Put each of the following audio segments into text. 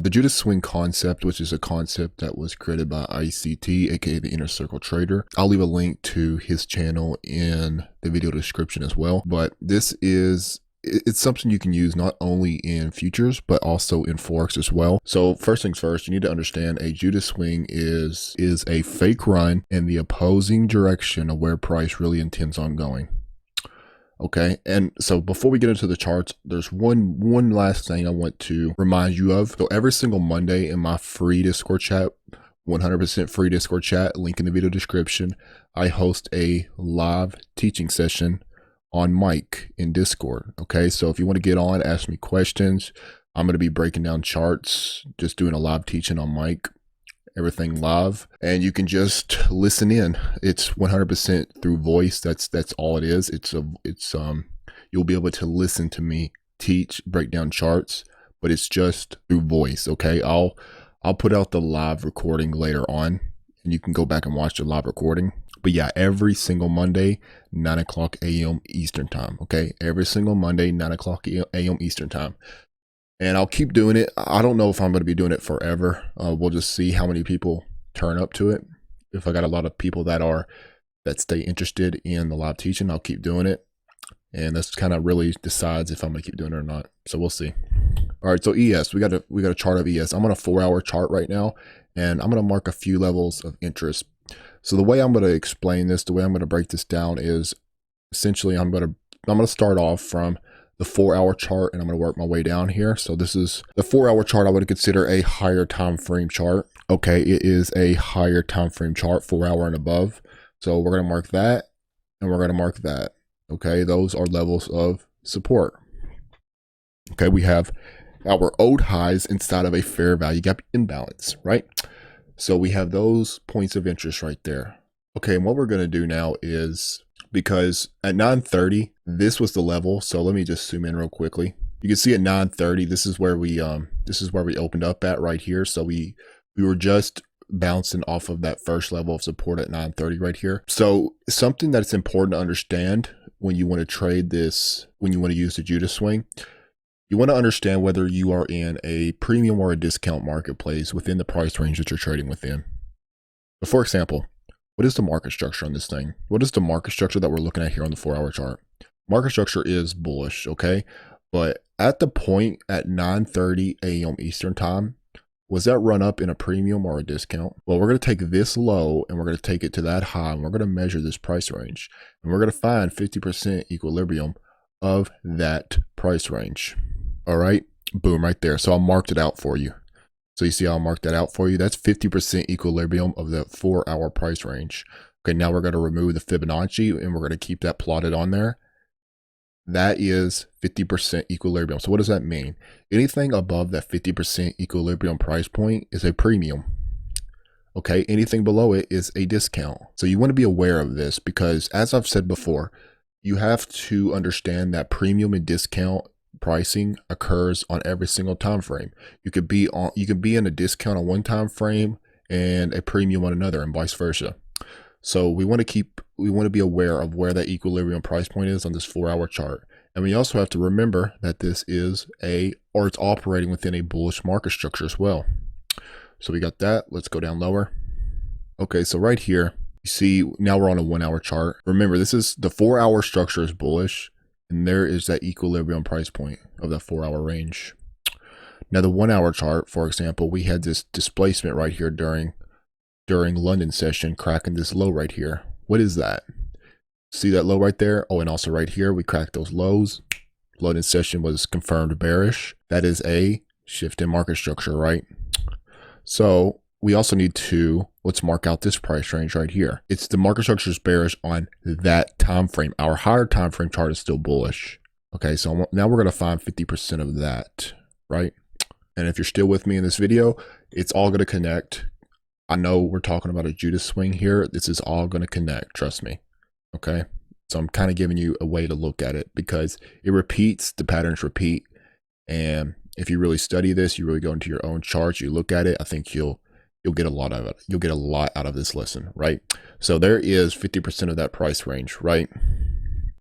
the Judas Swing concept, which is a concept that was created by ICT, aka the Inner Circle Trader. I'll leave a link to his channel in the video description as well. But it's something you can use not only in futures, but also in Forex as well. So first things first, you need to understand a Judas Swing is a fake run in the opposing direction of where price really intends on going. Okay, and so before we get into the charts, there's one last thing I want to remind you of. So every single Monday in my free Discord chat, 100% free Discord chat, link in the video description, I host a live teaching session on mic in Discord. Okay, so if you want to get on, ask me questions. I'm going to be breaking down charts, just doing a live teaching on mic, everything live, and you can just listen in. It's 100% through voice. That's all it is. You'll be able to listen to me teach, break down charts, but it's just through voice. Okay, I'll put out the live recording later on, and you can go back and watch the live recording. But yeah, every single Monday, 9 o'clock a.m. Eastern time. Okay, every single Monday, 9 o'clock a.m. Eastern time. And I'll keep doing it. I don't know if I'm going to be doing it forever. We'll just see how many people turn up to it. If I got a lot of people that stay interested in the live teaching, I'll keep doing it. And this kind of really decides if I'm going to keep doing it or not. So we'll see. All right, so ES, we got a chart of ES. I'm on a 4-hour chart right now, and I'm going to mark a few levels of interest. So the way I'm going to explain this, the way I'm going to break this down is essentially I'm going to start off from the 4-hour chart, and I'm going to work my way down here. So this is the 4-hour chart. I would consider a higher time frame chart. Okay, it is a higher time frame chart, 4-hour and above. So we're going to mark that, and we're going to mark that. Okay, those are levels of support. Okay, we have our old highs inside of a fair value gap imbalance, right? So we have those points of interest right there. Okay, and what we're going to do now is, because at 9:30, this was the level. So let me just zoom in real quickly. You can see at 9:30, this is where we opened up at right here. So we were just bouncing off of that first level of support at 9:30 right here. So something that's important to understand when you want to trade this, when you want to use the Judas Swing, you want to understand whether you are in a premium or a discount marketplace within the price range that you're trading within. But for example, what is the market structure on this thing? What is the market structure that we're looking at here on the 4-hour chart? Market structure is bullish, okay? But at the point at 9:30 a.m. Eastern time, was that run up in a premium or a discount? Well, we're going to take this low and we're going to take it to that high, and we're going to measure this price range. And we're going to find 50% equilibrium of that price range. All right, boom, right there. So I marked it out for you. So you see how I marked that out for you? That's 50% equilibrium of the 4-hour price range. Okay, now we're going to remove the Fibonacci and we're going to keep that plotted on there. That is 50% equilibrium. So what does that mean? Anything above that 50% equilibrium price point is a premium. Okay, anything below it is a discount. So you want to be aware of this, because as I've said before, you have to understand that premium and discount pricing occurs on every single time frame. You could be in a discount on one time frame and a premium on another, and vice versa. So we want to be aware of where that equilibrium price point is on this 4-hour chart. And we also have to remember that this is it's operating within a bullish market structure as well. So we got that. Let's go down lower. Okay, so right here, you see now we're on a 1-hour chart. Remember, this is the 4-hour structure is bullish, and there is that equilibrium price point of that 4-hour range. Now the 1-hour chart, for example, we had this displacement right here during London session, cracking this low right here. What is that? See that low right there? Oh, and also right here, we cracked those lows. London session was confirmed bearish. That is a shift in market structure, right? So we also need to, let's mark out this price range right here. It's the market structure is bearish on that time frame. Our higher time frame chart is still bullish. Okay, so now we're going to find 50% of that, right? And if you're still with me in this video, it's all going to connect. I know we're talking about a Judas Swing here. This is all going to connect, trust me. Okay, so I'm kind of giving you a way to look at it, because it repeats, the patterns repeat. And if you really study this, you really go into your own charts, you look at it, I think you'll get a lot of it. You'll get a lot out of this lesson, right? So there is 50% of that price range, right?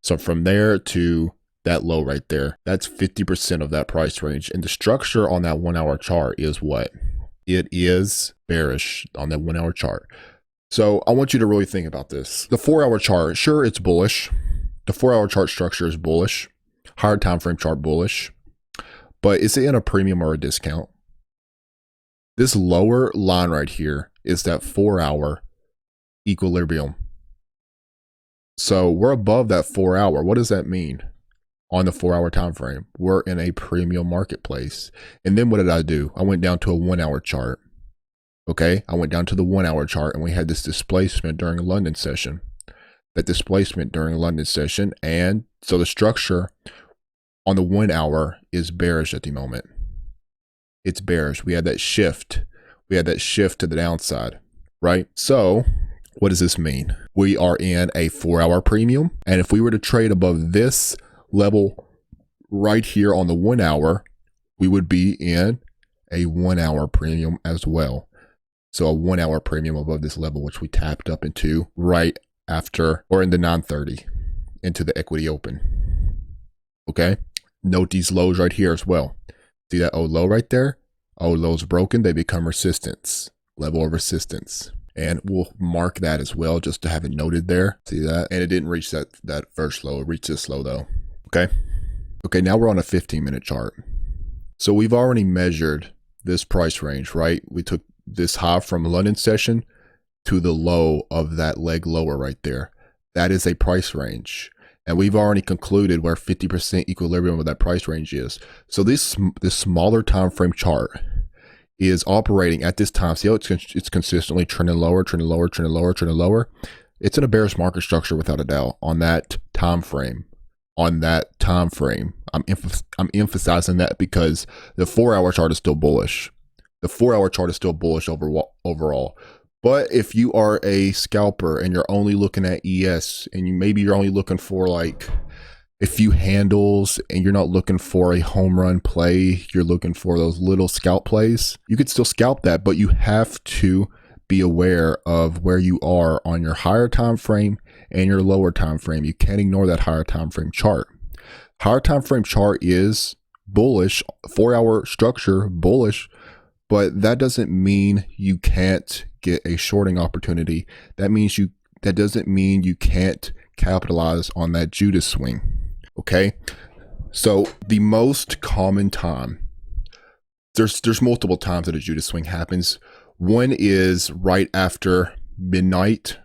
So from there to that low right there. That's 50% of that price range. And the structure on that 1 hour chart is what? It is bearish on that 1 hour chart. So I want you to really think about this. The 4 hour chart, sure, it's bullish. The 4 hour chart structure is bullish. Higher time frame chart bullish. But is it in a premium or a discount? This lower line right here is that 4 hour equilibrium. So we're above that 4 hour. What does that mean? On the 4 hour time frame, we're in a premium marketplace. And then what did I do? I went down to a 1 hour chart. Okay, I went down to the 1 hour chart and we had this displacement during a London session. That displacement during a London session. And so the structure on the 1 hour is bearish at the moment. It's bearish. We had that shift. We had that shift to the downside, right? So what does this mean? We are in a 4 hour premium. And if we were to trade above this level right here on the 1 hour, we would be in a 1 hour premium as well. So a 1 hour premium above this level, which we tapped up into right after, or in the 930 into the equity open. Okay. Note these lows right here as well. See that O low right there? O low's broken. They become resistance, level of resistance. And we'll mark that as well, just to have it noted there. See that? And it didn't reach that first low. It reached this low though. Okay. Okay. Now we're on a 15-minute chart. So we've already measured this price range, right? We took this high from London session to the low of that leg lower right there. That is a price range. And we've already concluded where 50% equilibrium of that price range is. So this smaller time frame chart is operating at this time. See how it's consistently trending lower, trending lower, trending lower, trending lower. It's in a bearish market structure without a doubt on that time frame. On that time frame, I'm emphasizing that because the 4 hour chart is still bullish. The 4 hour chart is still bullish overall. But if you are a scalper and you're only looking at ES and maybe you're only looking for like a few handles and you're not looking for a home run play, you're looking for those little scalp plays, you could still scalp that, but you have to be aware of where you are on your higher time frame and your lower time frame. You can't ignore that higher time frame chart. Higher time frame chart is bullish, 4 hour structure bullish, but that doesn't mean you can't get a shorting opportunity. That doesn't mean you can't capitalize on that Judas swing. Okay. So the most common time, there's multiple times that a Judas swing happens. One is right after midnight.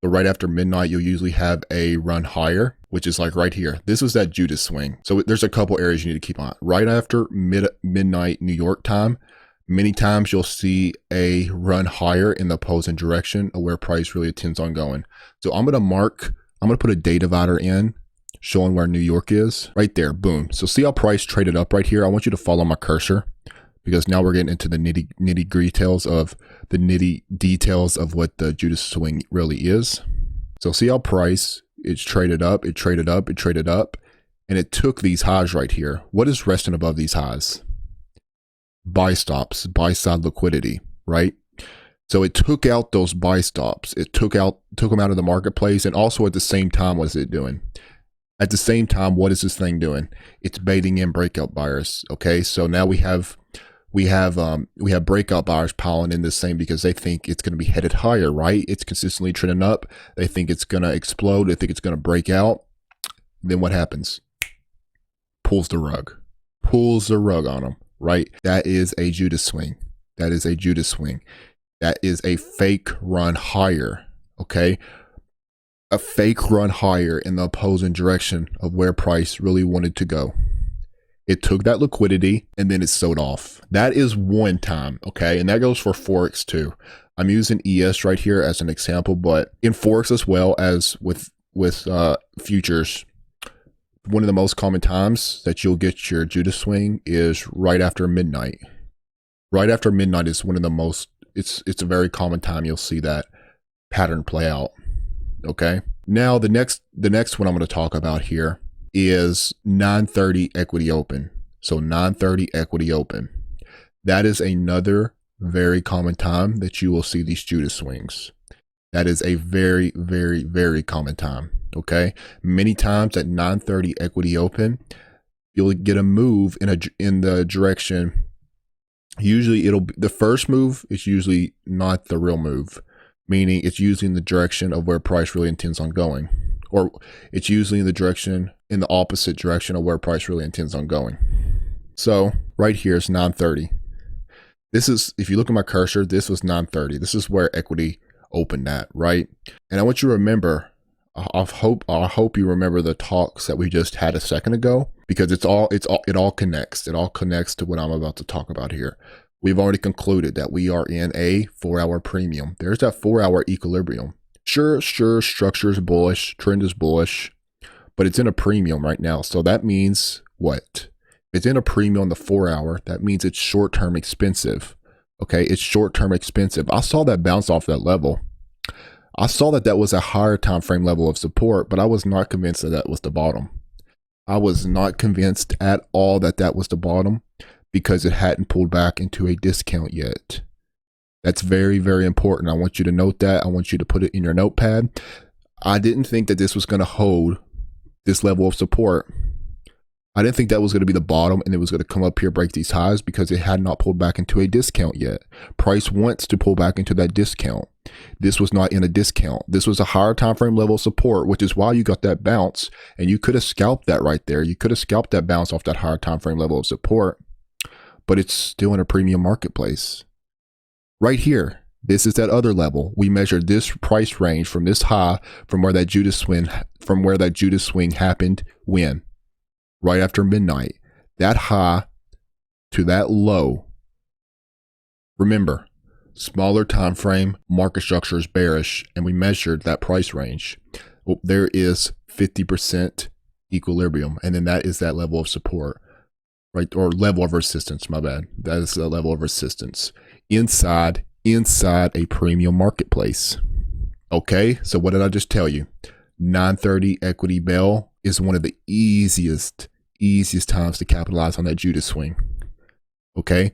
So right after midnight, you'll usually have a run higher, which is like right here. This was that Judas swing. So there's a couple areas you need to keep on. Right after midnight New York time, many times you'll see a run higher in the opposing direction of where price really intends on going. So I'm going to put a day divider in showing where New York is right there. Boom. So see how price traded up right here. I want you to follow my cursor because now we're getting into the nitty details of what the Judas swing really is. So see how price, it's traded up, it traded up, it traded up, and it took these highs right here. What is resting above these highs? Buy stops, buy side liquidity, right? So it took out those buy stops. It took them out of the marketplace. And also at the same time, what is it doing? At the same time, what is this thing doing? It's baiting in breakout buyers. Okay. So now we have breakout buyers piling in this thing because they think it's going to be headed higher, right? It's consistently trending up. They think it's going to explode. They think it's going to break out. Then what happens? Pulls the rug on them. Right? That is a Judas swing. That is a Judas swing. That is a fake run higher. Okay. A fake run higher in the opposing direction of where price really wanted to go. It took that liquidity and then it sold off. That is one time. Okay. And that goes for Forex too. I'm using ES right here as an example, but in Forex as well as with futures, one of the most common times that you'll get your Judas swing is right after midnight. Right after midnight is one of the most, it's a very common time you'll see that pattern play out. Okay. Now the next one I'm going to talk about here is 930 equity open. So 930 equity open. That is another very common time that you will see these Judas swings. That is a very, very, very common time. Okay, many times at 9:30 equity open, you'll get a move in the direction. Usually the first move is usually not the real move, meaning it's usually in the direction of where price really intends on going, or it's usually in the opposite direction of where price really intends on going. So right here is 9:30. This is, if you look at my cursor, this was 9:30. This is where equity opened at, right? And I want you to remember, I hope you remember the talks that we just had a second ago, because it all connects. It all connects to what I'm about to talk about here. We've already concluded that we are in a 4-hour premium. There's that 4-hour equilibrium. Sure, structure is bullish, trend is bullish, but it's in a premium right now. So that means what? If it's in a premium on the 4-hour, that means it's short-term expensive. Okay, it's short-term expensive. I saw that bounce off that level. I saw that was a higher time frame level of support, but I was not convinced that was the bottom. I was not convinced at all that was the bottom, because it hadn't pulled back into a discount yet. That's very, very important. I want you to note that. I want you to put it in your notepad. I didn't think that this was going to hold this level of support. I didn't think that was going to be the bottom and it was going to come up here, break these highs, because it had not pulled back into a discount yet. Price wants to pull back into that discount. This was not in a discount. This was a higher time frame level of support, which is why you got that bounce, and you could have scalped that right there. You could have scalped that bounce off that higher time frame level of support, but it's still in a premium marketplace. Right here, this is that other level. We measured this price range from this high, from where that Judas Swing happened when? Right after midnight. That high to that low. Remember, smaller time frame, market structure is bearish, and we measured that price range. Well, there is 50% equilibrium, and then that is that level of support, right? Or level of resistance, my bad. That is the level of resistance inside a premium marketplace. Okay, so what did I just tell you? 9:30 equity bell is one of the easiest times to capitalize on that Judas swing. Okay,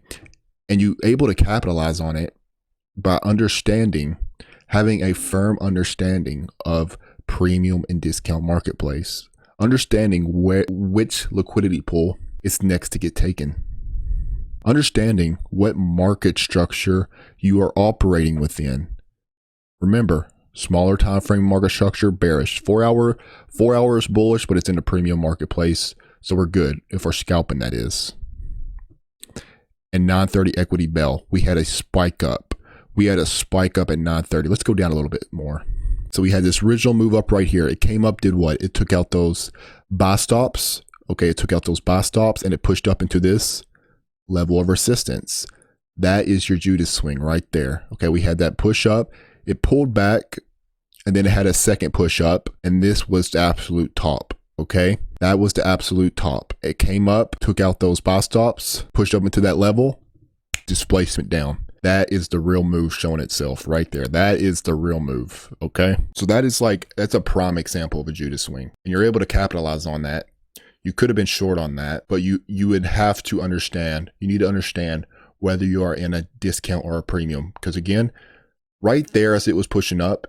and you able to capitalize on it by having a firm understanding of premium and discount marketplace, understanding which liquidity pool is next to get taken, understanding what market structure you are operating within. Remember, smaller time frame market structure, bearish. 4 hours bullish, but it's in a premium marketplace, so we're good if we're scalping, that is. And 9:30 equity bell, we had a spike up. We had a spike up at 9:30. Let's go down a little bit more. So we had this original move up right here. It came up, did what? It took out those buy stops. Okay, it took out those buy stops and it pushed up into this level of resistance. That is your Judas swing right there. Okay, we had that push up. It pulled back, and then it had a second push up, and this was the absolute top. Okay, that was the absolute top. It came up, took out those buy stops, pushed up into that level, displacement down. That is the real move showing itself right there. That is the real move. Okay, so that's a prime example of a Judas swing, and you're able to capitalize on that. You could have been short on that, but you would have to understand. You need to understand whether you are in a discount or a premium, because again, right there, as it was pushing up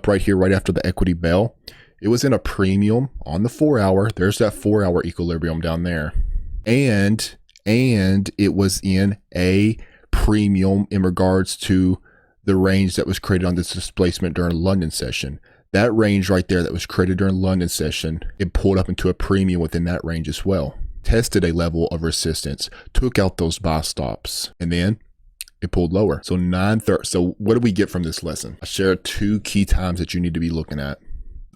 right here, right after the equity bell, it was in a premium on the 4 hour. There's that 4 hour equilibrium down there. And it was in a premium in regards to the range that was created on this displacement during London session. That range right there that was created during London session, it pulled up into a premium within that range as well. Tested a level of resistance, took out those buy stops, and then it pulled lower. So 9:30. So what do we get from this lesson? I shared 2 key times that you need to be looking at.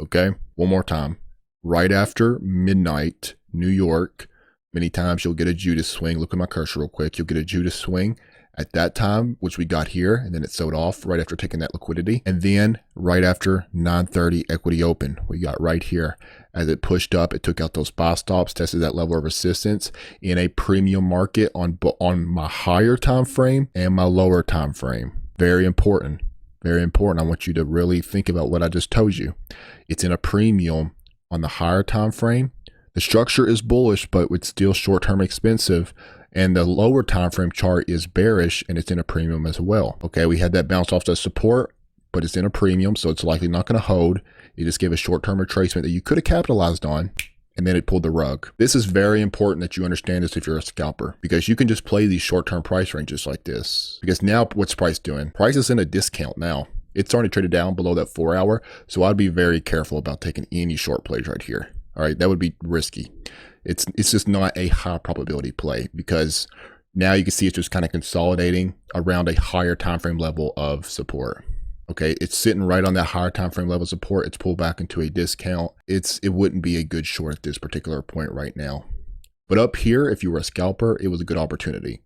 Okay, one more time. Right after midnight, New York, many times you'll get a Judas swing. Look at my cursor real quick. You'll get a Judas swing at that time, which we got here, and then it sold off right after taking that liquidity. And then right after 9:30 equity open, we got right here. As it pushed up, it took out those buy stops, tested that level of resistance in a premium market on my higher time frame and my lower time frame. Very important. Very important. I want you to really think about what I just told you. It's in a premium on the higher time frame. The structure is bullish, but it's still short-term expensive. And the lower time frame chart is bearish, and it's in a premium as well. Okay, we had that bounce off the support, but it's in a premium, so it's likely not going to hold. It just gave a short-term retracement that you could have capitalized on, and then it pulled the rug. This is very important that you understand this if you're a scalper, because you can just play these short-term price ranges like this. Because now what's price doing? Price is in a discount now. It's already traded down below that 4 hour, so I'd be very careful about taking any short plays right here. All right, that would be risky. It's just not a high probability play, because now you can see it's just kind of consolidating around a higher time frame level of support. Okay, it's sitting right on that higher time frame level of support. It's pulled back into a discount. It wouldn't be a good short at this particular point right now. But up here, if you were a scalper, it was a good opportunity.